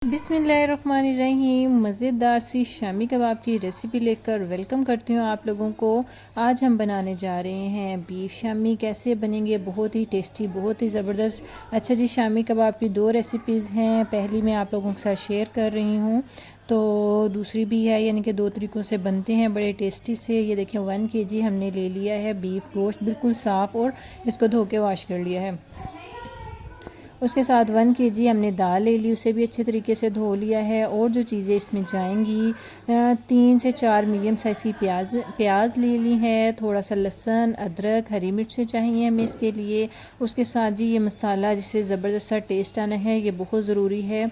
बिस्मिल्लाहिर्रहमानिर्रहीम। मज़ेदार सी शामी कबाब की रेसिपी लेकर वेलकम करती हूँ आप लोगों को। आज हम बनाने जा रहे हैं बीफ शामी। कैसे बनेंगे? बहुत ही टेस्टी, बहुत ही ज़बरदस्त। अच्छा जी, शामी कबाब की दो रेसिपीज़ हैं। पहली मैं आप लोगों के साथ शेयर कर रही हूँ, तो दूसरी भी है, यानी कि दो तरीक़ों से बनते हैं बड़े टेस्टी से। ये देखें, 1 kg हमने ले लिया है बीफ गोश्त, बिल्कुल साफ़, और इसको धो के वाश कर लिया है। उसके साथ 1 kg हमने दाल ले ली, उसे भी अच्छे तरीके से धो लिया है। और जो चीज़ें इसमें जाएंगी, 3 से 4 मीडियम साइज़ की प्याज ले ली है, थोड़ा सा लहसुन, अदरक, हरी मिर्चें चाहिए हमें इसके लिए। उसके साथ जी ये मसाला जिससे ज़बरदस्त सा टेस्ट आना है, ये बहुत ज़रूरी है।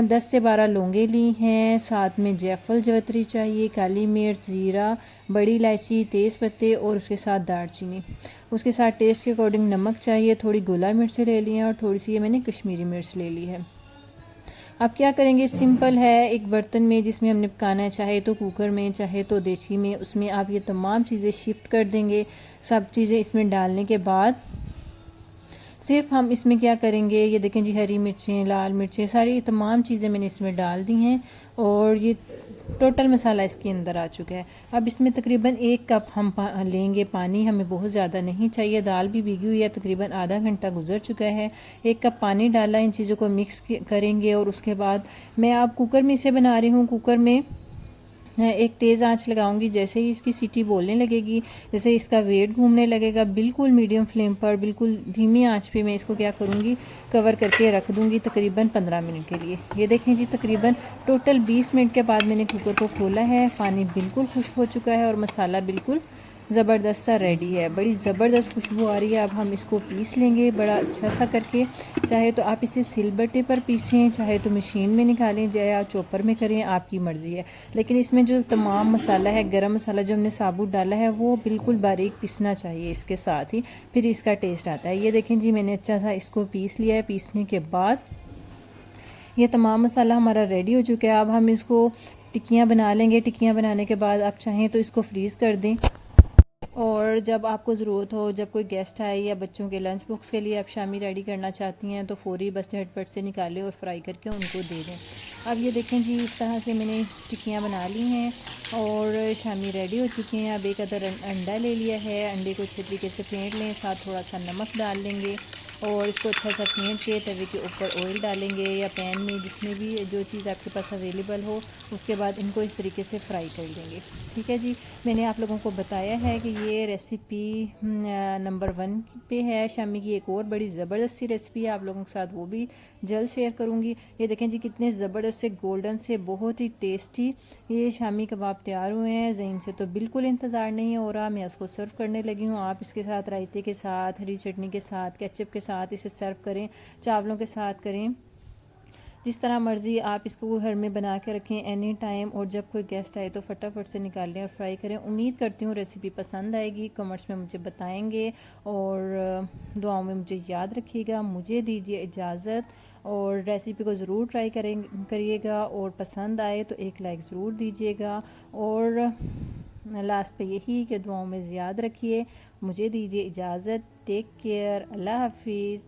10 से 12 लौंगे ली हैं, साथ में जायफल जवतरी चाहिए, काली मिर्च, ज़ीरा, बड़ी इलायची, तेज़ पत्ते, और उसके साथ दालचीनी। उसके साथ टेस्ट के अकॉर्डिंग नमक चाहिए, थोड़ी गोला मिर्चें ले ली हैं, और थोड़ी सी ये मैंने कश्मीरी मिर्च ले ली है। अब क्या करेंगे, सिंपल है। एक बर्तन में जिसमें हमने पकाना है, चाहे तो कुकर में, चाहे तो देसी में, उसमें आप ये तमाम चीज़ें शिफ्ट कर देंगे। सब चीज़ें इसमें डालने के बाद सिर्फ हम इसमें क्या करेंगे, ये देखें जी, हरी मिर्चें, लाल मिर्चें, सारी तमाम चीज़ें मैंने इसमें डाल दी हैं, और ये टोटल मसाला इसके अंदर आ चुका है। अब इसमें तकरीबन 1 कप हम लेंगे पानी। हमें बहुत ज़्यादा नहीं चाहिए, दाल भी भीगी हुई है, तकरीबन आधा घंटा गुजर चुका है। 1 कप पानी डाला, इन चीज़ों को मिक्स करेंगे। और उसके बाद मैं आप कुकर में इसे बना रही हूँ। कुकर में एक तेज़ आंच लगाऊंगी। जैसे ही इसकी सीटी बोलने लगेगी, जैसे इसका वेट घूमने लगेगा, बिल्कुल मीडियम फ्लेम पर, बिल्कुल धीमी आंच पे मैं इसको क्या करूँगी, कवर करके रख दूँगी तकरीबन 15 मिनट के लिए। ये देखें जी, तकरीबन टोटल 20 मिनट के बाद मैंने कुकर को खोला है। पानी बिल्कुल खुश्क हो चुका है और मसाला बिल्कुल ज़बरदस्त सा रेडी है। बड़ी ज़बरदस्त खुशबू आ रही है। अब हम इसको पीस लेंगे बड़ा अच्छा सा करके। चाहे तो आप इसे सिलबट्टे पर पीसें, चाहे तो मशीन में निकालें, या चॉपर में करें, आपकी मर्ज़ी है। लेकिन इसमें जो तमाम मसाला है, गरम मसाला जो हमने साबुत डाला है, वो बिल्कुल बारीक पीसना चाहिए इसके साथ ही, फिर इसका टेस्ट आता है। ये देखें जी, मैंने अच्छा सा इसको पीस लिया है। पीसने के बाद ये तमाम मसाला हमारा रेडी हो चुका है। अब हम इसको टिक्कियाँ बना लेंगे। टिक्कियाँ बनाने के बाद आप चाहें तो इसको फ्रीज़ कर दें, और जब आपको ज़रूरत हो, जब कोई गेस्ट आए या बच्चों के लंच बॉक्स के लिए आप शामी रेडी करना चाहती हैं, तो फ़ौरी बस झटपट से निकालें और फ्राई करके उनको दे दें। अब ये देखें जी, इस तरह से मैंने टिक्कियाँ बना ली हैं और शामी रेडी हो चुकी हैं। अब एक अदर अंडा ले लिया है, अंडे को अच्छे तरीके से फेंट लें, साथ थोड़ा सा नमक डाल लेंगे, और इसको अच्छा सा फेंट के तवे के ऊपर ऑयल डालेंगे, या पैन में, जिसमें भी जो चीज़ आपके पास अवेलेबल हो। उसके बाद इनको इस तरीके से फ्राई कर लेंगे। ठीक है जी, मैंने आप लोगों को बताया है कि ये रेसिपी नंबर 1 पे है शामी की। एक और बड़ी ज़बरदस्त सी रेसिपी है आप लोगों के साथ, वो भी जल्द शेयर करूँगी। ये देखें जी, कितने ज़बरदस्त से गोल्डन से बहुत ही टेस्टी ये शामी कबाब तैयार हुए हैं। ज़हीम से तो बिल्कुल इंतज़ार नहीं हो रहा। मैं उसको सर्व करने लगी हूँ। आप इसके साथ रायते के साथ, हरी चटनी के साथ, केचप के साथ इसे सर्व करें, चावलों के साथ करें, जिस तरह मर्ज़ी आप इसको घर में बना के रखें एनी टाइम। और जब कोई गेस्ट आए तो फटाफट से निकाल लें और फ्राई करें। उम्मीद करती हूँ रेसिपी पसंद आएगी। कमेंट्स में मुझे बताएंगे, और दुआओं में मुझे याद रखिएगा। मुझे दीजिए इजाज़त, और रेसिपी को ज़रूर ट्राई करिएगा, और पसंद आए तो एक लाइक ज़रूर दीजिएगा। और लास्ट पे यही कि दुआओं में याद रखिए। मुझे दीजिए इजाज़त। Take care. अल्लाह हाफिज़।